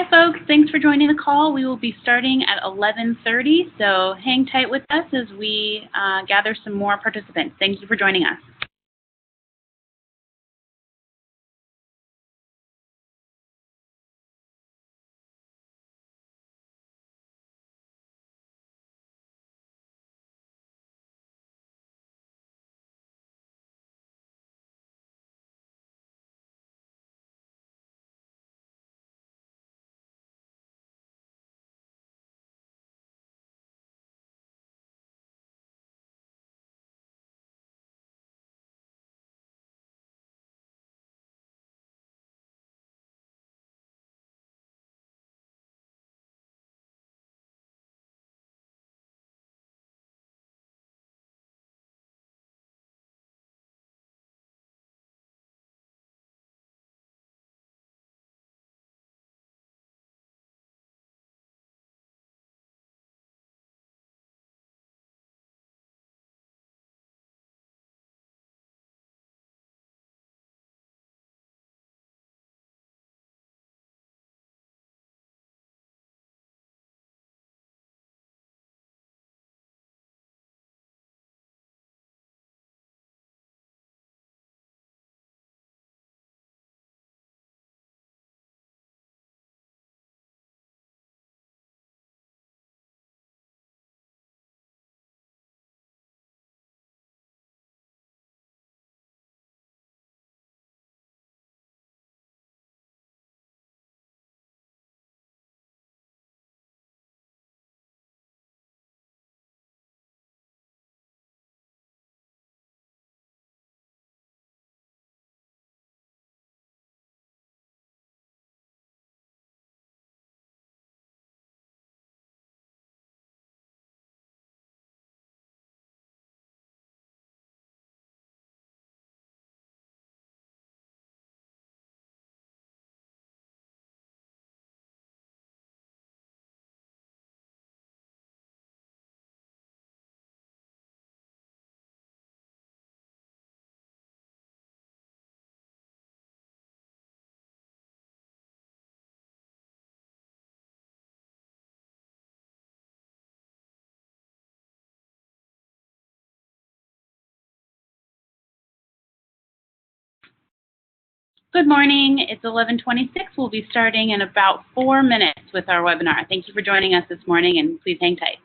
Hi, folks. Thanks for joining the call. We will be starting at 11:30, so hang tight with us as we gather some more participants. Thank you for joining us. Good morning. It's 11:26. We'll be starting in about 4 minutes with our webinar. Thank you for joining us this morning, and please hang tight.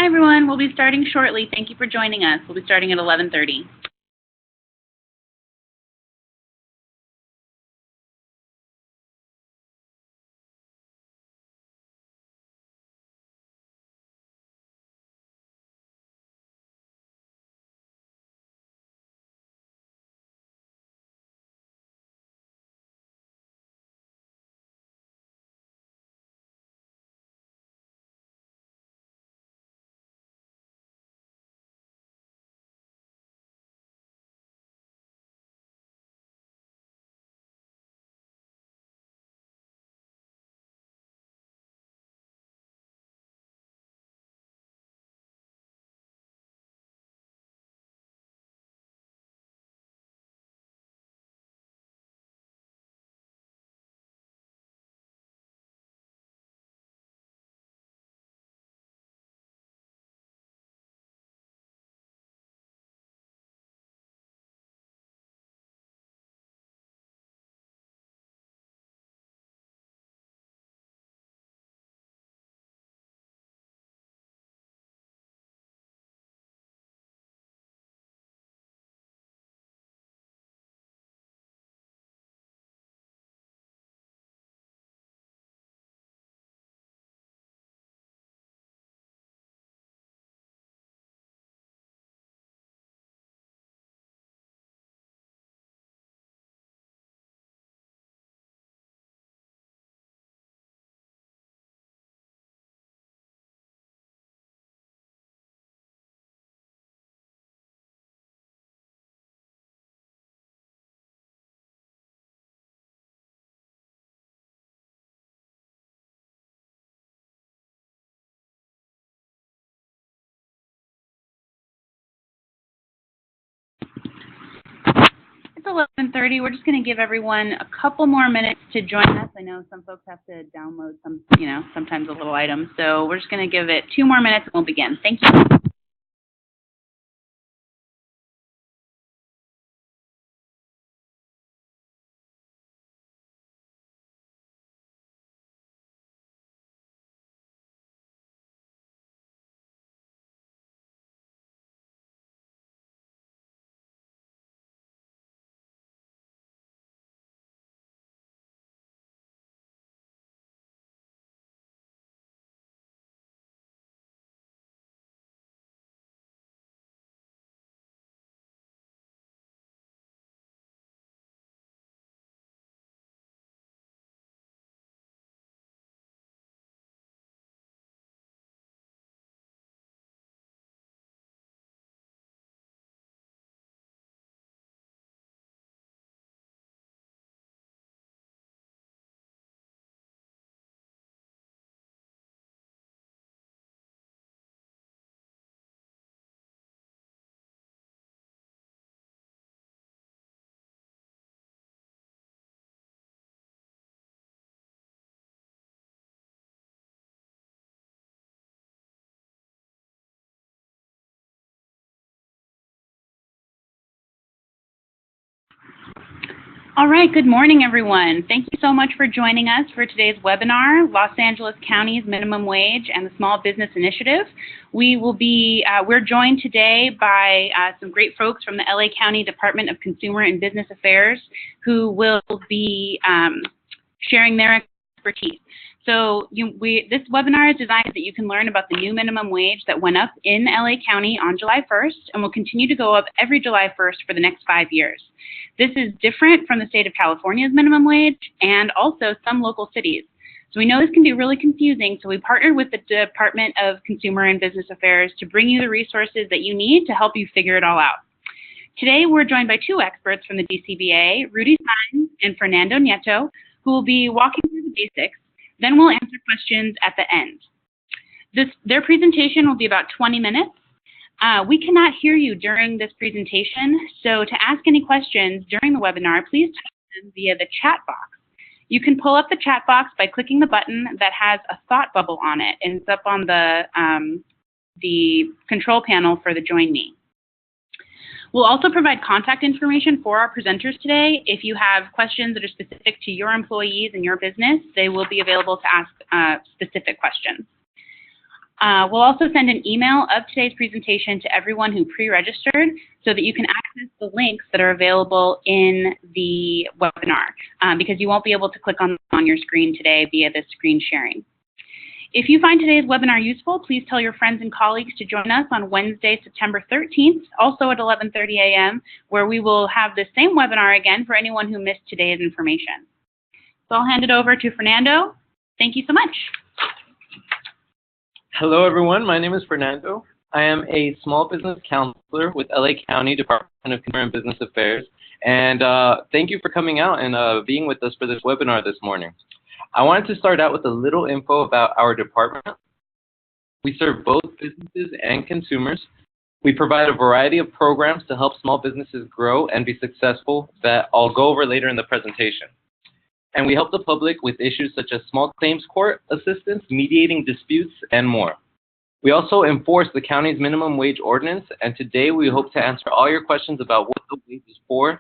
Hi, everyone. We'll be starting shortly. Thank you for joining us. We'll be starting at 11:30. It's 11:30. We're just going to give everyone a couple more minutes to join us. I know some folks have to download some, sometimes a little item. So we're just going to give it 2 more minutes and we'll begin. Thank you. All right, good morning, everyone. Thank you so much for joining us for today's webinar, Los Angeles County's Minimum Wage and the Small Business Initiative. We're joined today by some great folks from the LA County Department of Consumer and Business Affairs who will be sharing their expertise. So this webinar is designed so that you can learn about the new minimum wage that went up in LA County on July 1st and will continue to go up every July 1st for the next 5 years. This is different from the state of California's minimum wage and also some local cities. So we know this can be really confusing, so we partnered with the Department of Consumer and Business Affairs to bring you the resources that you need to help you figure it all out. Today we're joined by 2 experts from the DCBA, Rudy Saenz and Fernando Nieto, who will be walking through the basics. Then we'll answer questions at the end. Their presentation will be about 20 minutes. We cannot hear you during this presentation, so to ask any questions during the webinar, please type them via the chat box. You can pull up the chat box by clicking the button that has a thought bubble on it, and it's up on the control panel for the Join Me. We'll also provide contact information for our presenters today. If you have questions that are specific to your employees and your business, they will be available to ask specific questions. We'll also send an email of today's presentation to everyone who pre-registered so that you can access the links that are available in the webinar because you won't be able to click on your screen today via the screen sharing. If you find today's webinar useful, please tell your friends and colleagues to join us on Wednesday, September 13th, also at 11:30 a.m., where we will have the same webinar again for anyone who missed today's information. So I'll hand it over to Fernando. Thank you so much. Hello, everyone. My name is Fernando. I am a small business counselor with LA County Department of Consumer and Business Affairs. And thank you for coming out and being with us for this webinar this morning. I wanted to start out with a little info about our department. We serve both businesses and consumers. We provide a variety of programs to help small businesses grow and be successful that I'll go over later in the presentation. And we help the public with issues such as small claims court assistance, mediating disputes, and more. We also enforce the county's minimum wage ordinance, and today we hope to answer all your questions about what the wage is for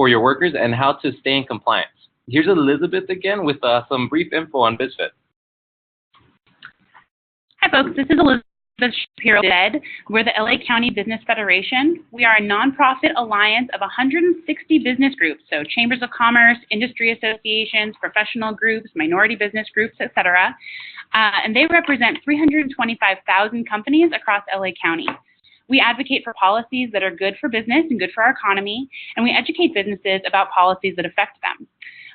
your workers and how to stay in compliance. Here's Elizabeth again with some brief info on BizFed. Hi folks, this is Elizabeth Shapiro. We're the LA County Business Federation. We are a nonprofit alliance of 160 business groups, so chambers of commerce, industry associations, professional groups, minority business groups, etc. And they represent 325,000 companies across LA County. We advocate for policies that are good for business and good for our economy, and we educate businesses about policies that affect them.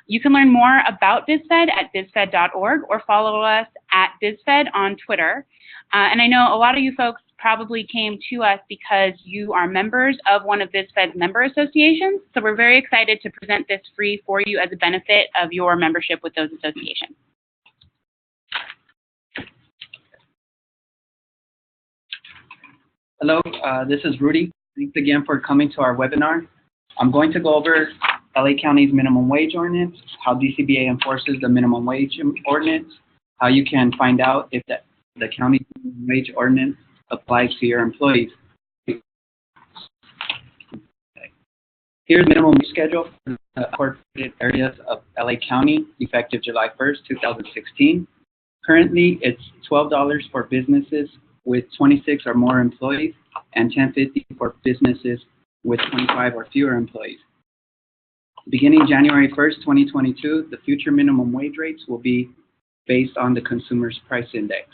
You can learn more about BizFed at bizfed.org or follow us at BizFed on Twitter. And I know a lot of you folks probably came to us because you are members of one of BizFed's member associations. So we're very excited to present this free for you as a benefit of your membership with those associations. Hello, this is Rudy. Thanks again for coming to our webinar. I'm going to go over LA County's minimum wage ordinance, how DCBA enforces the minimum wage ordinance, how you can find out if the county minimum wage ordinance applies to your employees. Here's the minimum wage schedule for the incorporated areas of LA County, effective July 1st, 2016. Currently, it's $12 for businesses with 26 or more employees and $10.50 for businesses with 25 or fewer employees. Beginning January 1st, 2022, the future minimum wage rates will be based on the Consumer's Price Index.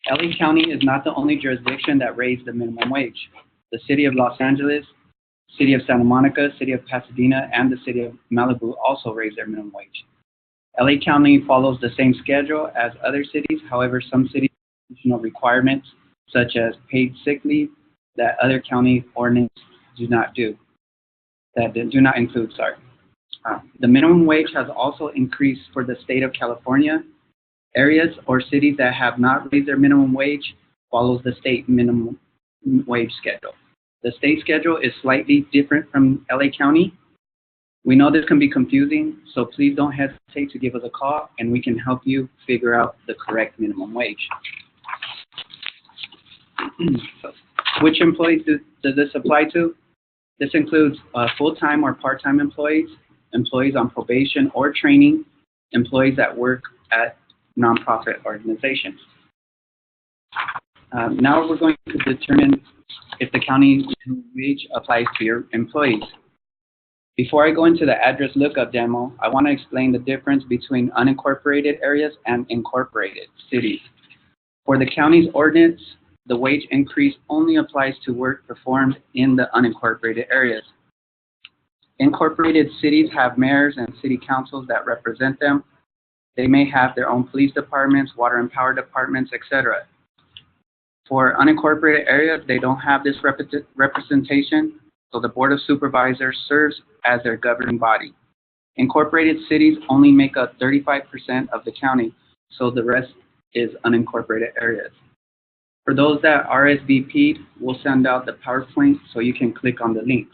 LA County is not the only jurisdiction that raised the minimum wage. The City of Los Angeles, City of Santa Monica, City of Pasadena, and the City of Malibu also raised their minimum wage. LA County follows the same schedule as other cities. However, some cities have additional requirements, such as paid sick leave, that other county ordinances do not include. The minimum wage has also increased for the state of California. Areas or cities that have not raised their minimum wage follows the state minimum wage schedule. The state schedule is slightly different from LA County. We know this can be confusing, so please don't hesitate to give us a call and we can help you figure out the correct minimum wage. So, which employees does this apply to? This includes full-time or part-time employees, employees on probation or training, employees that work at nonprofit organizations. Now we're going to determine if the county minimum wage applies to your employees. Before I go into the address lookup demo, I want to explain the difference between unincorporated areas and incorporated cities. For the county's ordinance, the wage increase only applies to work performed in the unincorporated areas. Incorporated cities have mayors and city councils that represent them. They may have their own police departments, water and power departments, etc. For unincorporated areas, they don't have this representation, so the Board of Supervisors serves as their governing body. Incorporated cities only make up 35% of the county, so the rest is unincorporated areas. For those that RSVP'd, we'll send out the PowerPoint so you can click on the link.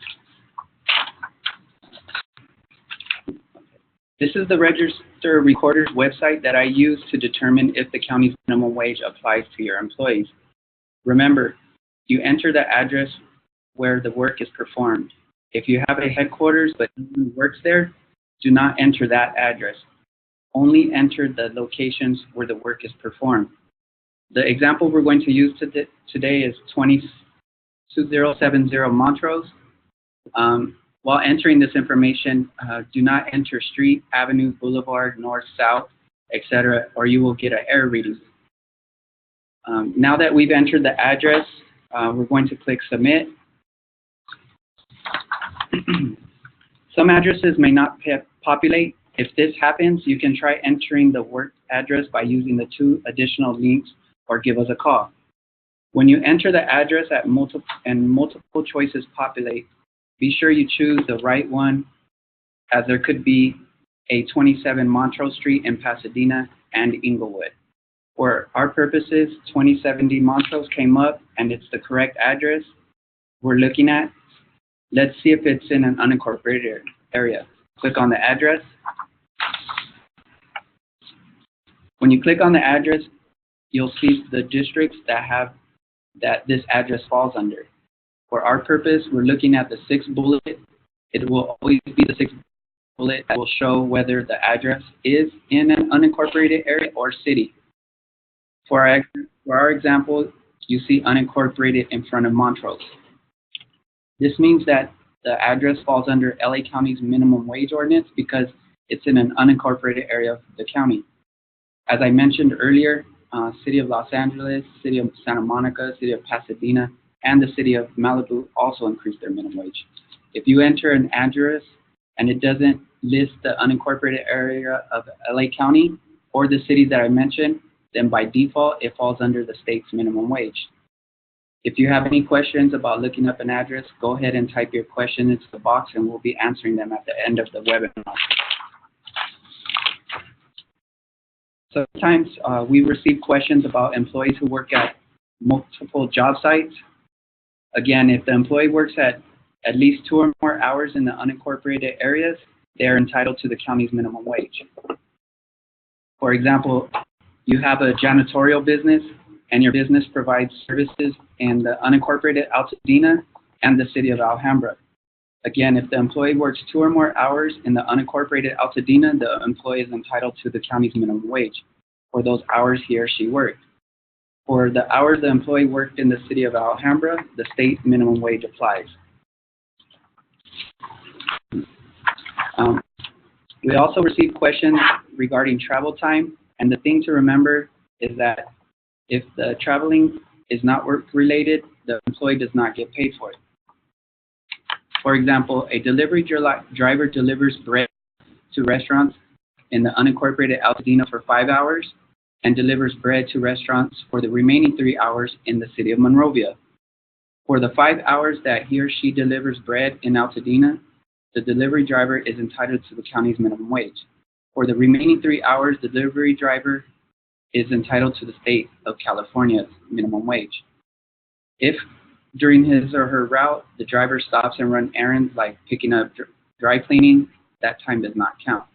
This is the Register Recorder's website that I use to determine if the county's minimum wage applies to your employees. Remember, you enter the address where the work is performed. If you have a headquarters but no one works there, do not enter that address. Only enter the locations where the work is performed. The example we're going to use today is 2070 Montrose. While entering this information, do not enter street, avenue, boulevard, north, south, etc., or you will get an error reading. Now that we've entered the address, we're going to click Submit. Some addresses may not populate. If this happens, you can try entering the work address by using the 2 additional links or give us a call. When you enter the address and multiple choices populate, be sure you choose the right one, as there could be a 27 Montrose Street in Pasadena and Inglewood. For our purposes, 2070 Montrose came up and it's the correct address we're looking at. Let's see if it's in an unincorporated area. Click on the address. When you click on the address, you'll see the districts that this address falls under. For our purpose, we're looking at the 6th bullet. It will always be the 6th bullet that will show whether the address is in an unincorporated area or city. For our example, you see unincorporated in front of Montrose. This means that the address falls under LA County's minimum wage ordinance because it's in an unincorporated area of the county. As I mentioned earlier, City of Los Angeles, City of Santa Monica, City of Pasadena, and the City of Malibu also increased their minimum wage. If you enter an address and it doesn't list the unincorporated area of LA County or the cities that I mentioned, then by default, it falls under the state's minimum wage. If you have any questions about looking up an address, go ahead and type your question into the box and we'll be answering them at the end of the webinar. Sometimes we receive questions about employees who work at multiple job sites. Again, if the employee works at least 2 or more hours in the unincorporated areas, they are entitled to the county's minimum wage. For example, you have a janitorial business and your business provides services in the unincorporated Altadena and the City of Alhambra. Again, if the employee works 2 or more hours in the unincorporated Altadena, the employee is entitled to the county's minimum wage for those hours he or she worked. For the hours the employee worked in the City of Alhambra, the state minimum wage applies. We also receive questions regarding travel time, and the thing to remember is that if the traveling is not work-related, the employee does not get paid for it. For example, a delivery driver delivers bread to restaurants in the unincorporated Altadena for 5 hours and delivers bread to restaurants for the remaining 3 hours in the City of Monrovia. For the 5 hours that he or she delivers bread in Altadena, the delivery driver is entitled to the county's minimum wage. For the remaining 3 hours, the delivery driver is entitled to the state of California's minimum wage. If during his or her route, the driver stops and runs errands like picking up dry cleaning, that time does not count.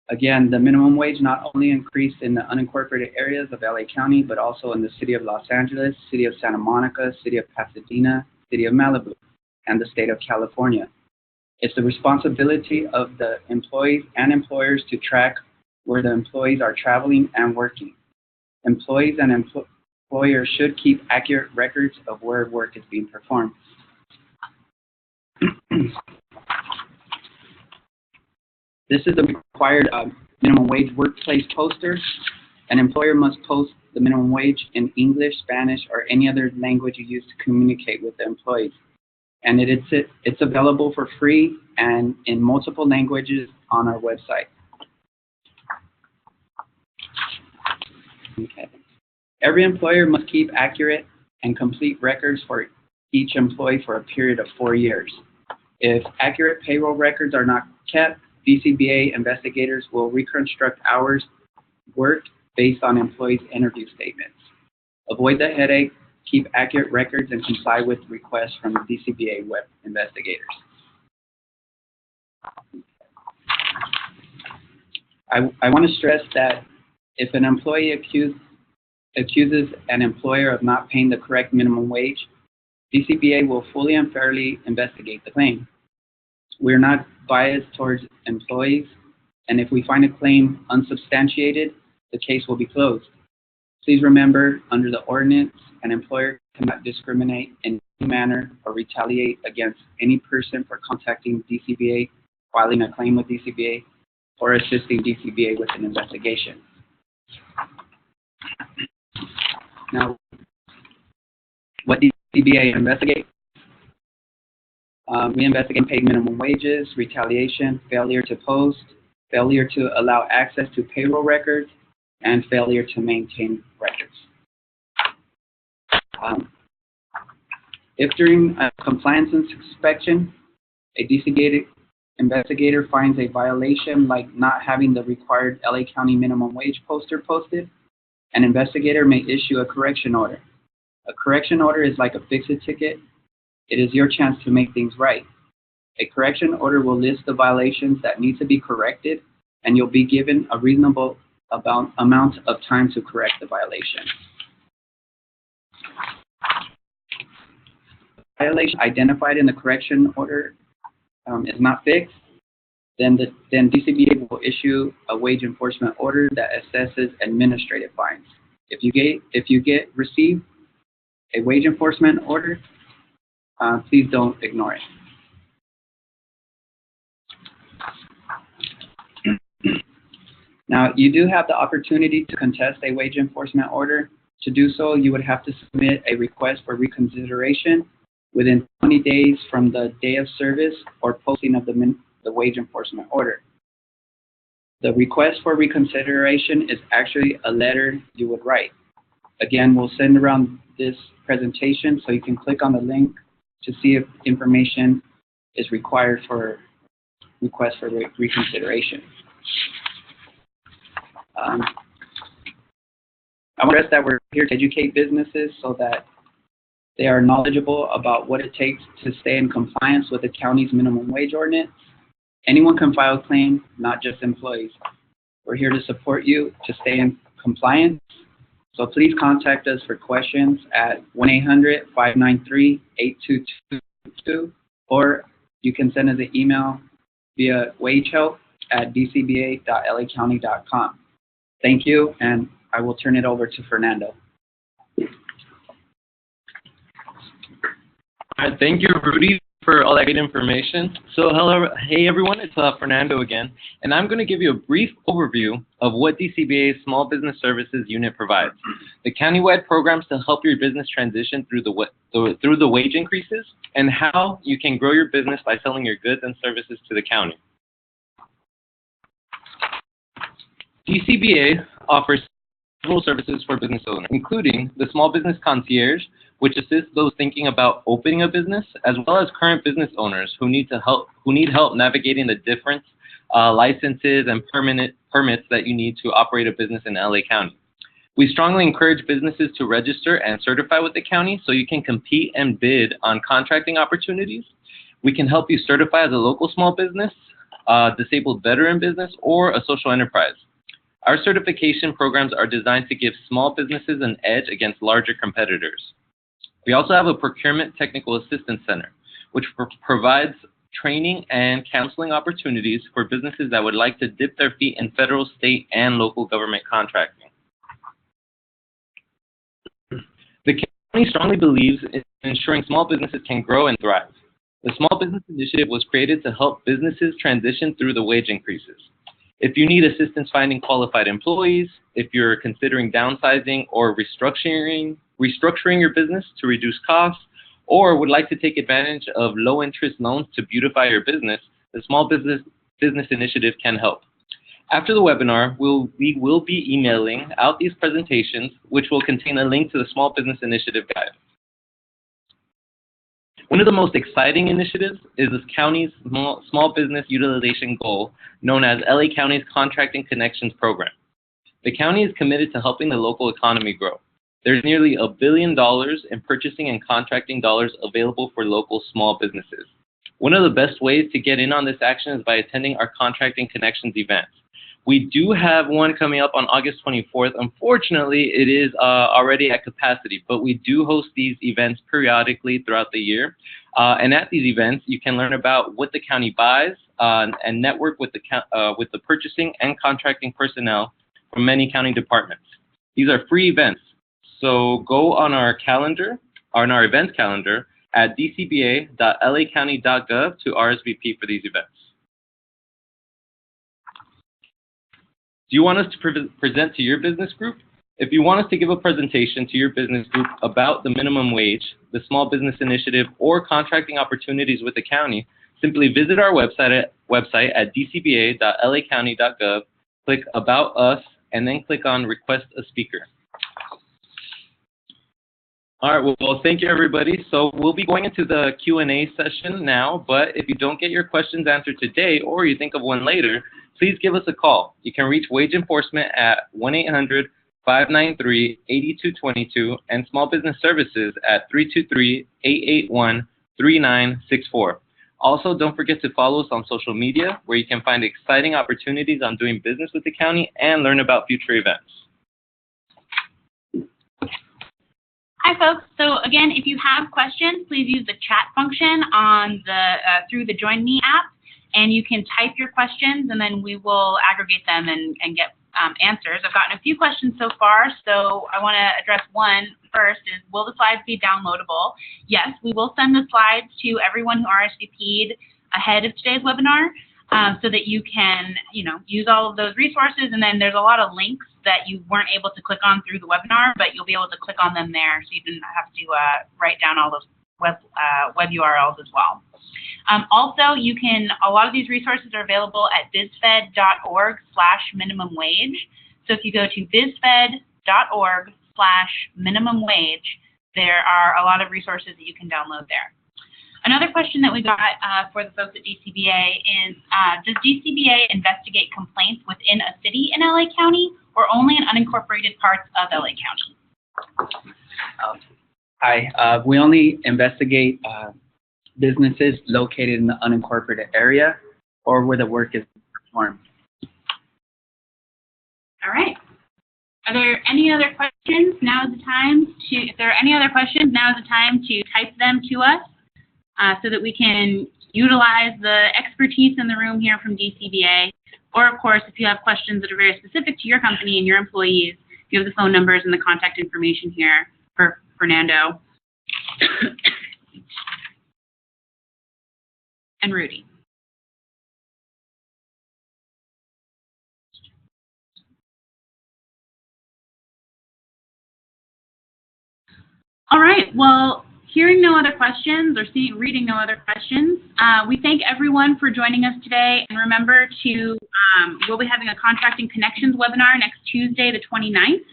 Again, the minimum wage not only increased in the unincorporated areas of LA County, but also in the City of Los Angeles, City of Santa Monica, City of Pasadena, City of Malibu, and the State of California. It's the responsibility of the employees and employers to track where the employees are traveling and working. Employees and employers should keep accurate records of where work is being performed. This is the required minimum wage workplace poster. An employer must post the minimum wage in English, Spanish, or any other language you use to communicate with the employees. And it's available for free and in multiple languages on our website. Okay. Every employer must keep accurate and complete records for each employee for a period of 4 years. If accurate payroll records are not kept, DCBA investigators will reconstruct hours worked based on employees' interview statements. Avoid the headache, keep accurate records, and comply with requests from the DCBA web investigators. I want to stress that if an employee accuses an employer of not paying the correct minimum wage, DCBA will fully and fairly investigate the claim. We're not biased towards employees, and if we find a claim unsubstantiated, the case will be closed. Please remember, under the ordinance, an employer cannot discriminate in any manner or retaliate against any person for contacting DCBA, filing a claim with DCBA, or assisting DCBA with an investigation. Now, what DCBA investigates? We investigate paid minimum wages, retaliation, failure to post, failure to allow access to payroll records, and failure to maintain records. If during a compliance inspection, a DCBA investigator finds a violation like not having the required LA County minimum wage poster posted, an investigator may issue a correction order. A correction order is like a fix-it ticket. It is your chance to make things right. A correction order will list the violations that need to be corrected, and you'll be given a reasonable amount of time to correct the violation. Violation identified in the correction order is not fixed, then DCBA will issue a wage enforcement order that assesses administrative fines. If you receive a wage enforcement order, please don't ignore it. Now, you do have the opportunity to contest a wage enforcement order. To do so, you would have to submit a request for reconsideration within 20 days from the day of service or posting of the wage enforcement order. The request for reconsideration is actually a letter you would write. Again, we'll send around this presentation so you can click on the link to see if information is required for request for reconsideration. I want to stress that we're here to educate businesses so that they are knowledgeable about what it takes to stay in compliance with the county's minimum wage ordinance. Anyone can file a claim, not just employees. We're here to support you to stay in compliance. So please contact us for questions at 1-800-593-8222, or you can send us an email via wagehelp@dcba.lacounty.com. Thank you, and I will turn it over to Fernando. All right, thank you, Rudy, for all that great information. So, hey everyone, it's Fernando again, and I'm going to give you a brief overview of what DCBA's Small Business Services Unit provides. The countywide programs to help your business transition through the wage increases, and how you can grow your business by selling your goods and services to the county. DCBA offers several services for business owners, including the Small Business Concierge, which assists those thinking about opening a business, as well as current business owners who need help navigating the different licenses and permits that you need to operate a business in LA County. We strongly encourage businesses to register and certify with the county so you can compete and bid on contracting opportunities. We can help you certify as a local small business, disabled veteran business, or a social enterprise. Our certification programs are designed to give small businesses an edge against larger competitors. We also have a Procurement Technical Assistance Center, which provides training and counseling opportunities for businesses that would like to dip their feet in federal, state, and local government contracting. The county strongly believes in ensuring small businesses can grow and thrive. The Small Business Initiative was created to help businesses transition through the wage increases. If you need assistance finding qualified employees, if you're considering downsizing or restructuring your business to reduce costs, or would like to take advantage of low-interest loans to beautify your business, the Small Business Initiative can help. After the webinar, we will be emailing out these presentations, which will contain a link to the Small Business Initiative guide. One of the most exciting initiatives is this county's small business utilization goal, known as LA County's Contracting Connections Program. The county is committed to helping the local economy grow. There's nearly $1 billion in purchasing and contracting dollars available for local small businesses. One of the best ways to get in on this action is by attending our Contracting Connections events. We do have one coming up on August 24th. Unfortunately, it is already at capacity, but we do host these events periodically throughout the year. And at these events, you can learn about what the county buys and network with the purchasing and contracting personnel from many county departments. These are free events. So go on our calendar, on our events calendar at dcba.lacounty.gov to RSVP for these events. Do you want us to present to your business group? If you want us to give a presentation to your business group about the minimum wage, the small business initiative, or contracting opportunities with the county, simply visit our website at dcba.lacounty.gov, click About Us, and then click on Request a Speaker. All right, well, thank you, everybody. So we'll be going into the Q&A session now, but if you don't get your questions answered today or you think of one later, please give us a call. You can reach Wage Enforcement at 1-800-593-8222 and Small Business Services at 323-881-3964. Also, don't forget to follow us on social media, where you can find exciting opportunities on doing business with the county and learn about future events. Hi, folks. So again, if you have questions, please use the chat function on the through the Join Me app, and you can type your questions, and then we will aggregate them and get answers. I've gotten a few questions so far, so I want to address one first. Is, will the slides be downloadable? Yes, we will send the slides to everyone who RSVP'd ahead of today's webinar, so that you can, use all of those resources. And then there's a lot of links that you weren't able to click on through the webinar, but you'll be able to click on them there, so you didn't have to write down all those web URLs as well. Also, a lot of these resources are available at bizfed.org/minimum wage. So if you go to bizfed.org/minimum wage, there are a lot of resources that you can download there. Another question that we got for the folks at DCBA is, does DCBA investigate complaints within a city in LA County or only in unincorporated parts of LA County? Hi, we only investigate businesses located in the unincorporated area or where the work is performed. All right. Are there any other questions? If there are any other questions, now is the time to type them to us so that we can utilize the expertise in the room here from DCBA. Or, of course, if you have questions that are very specific to your company and your employees, you have the phone numbers and the contact information here for Fernando and Rudy. All right, well, hearing no other questions or reading no other questions, we thank everyone for joining us today. And remember to, we'll be having a Contracting Connections webinar next Tuesday, the 29th,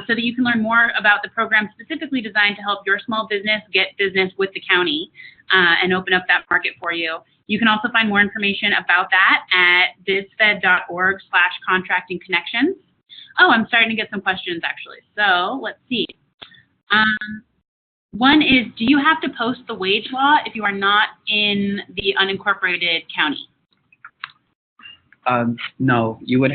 so that you can learn more about the program specifically designed to help your small business get business with the county and open up that market for you. You can also find more information about that at bizfed.org/contractingconnections. Oh, I'm starting to get some questions, actually. So let's see. One is, do you have to post the wage law if you are not in the unincorporated county? No, you would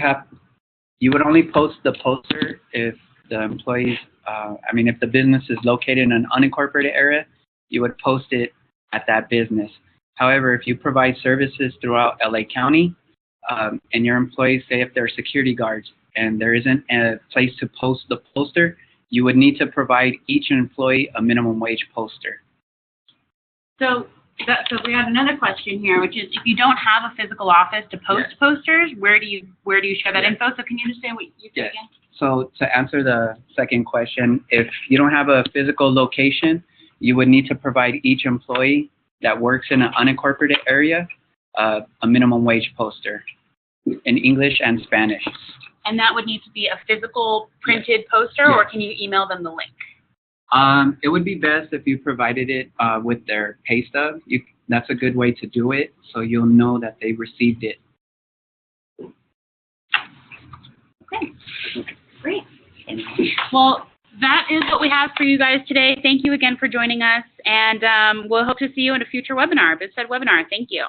only post the poster if the employees, if the business is located in an unincorporated area, you would post it at that business. However, if you provide services throughout LA County and your employees, say if they're security guards and there isn't a place to post the poster, you would need to provide each employee a minimum wage poster. So we have another question here, which is, if you don't have a physical office to post posters, where do you share that info? So can you just say what you said again? So to answer the second question, if you don't have a physical location, you would need to provide each employee that works in an unincorporated area a minimum wage poster in English and Spanish. And that would need to be a physical printed poster, or can you email them the link? It would be best if you provided it with their pay stub. That's a good way to do it, so you'll know that they received it. Okay, great. Well, that is what we have for you guys today. Thank you again for joining us, and we'll hope to see you in a future webinar, BizFed webinar. Thank you.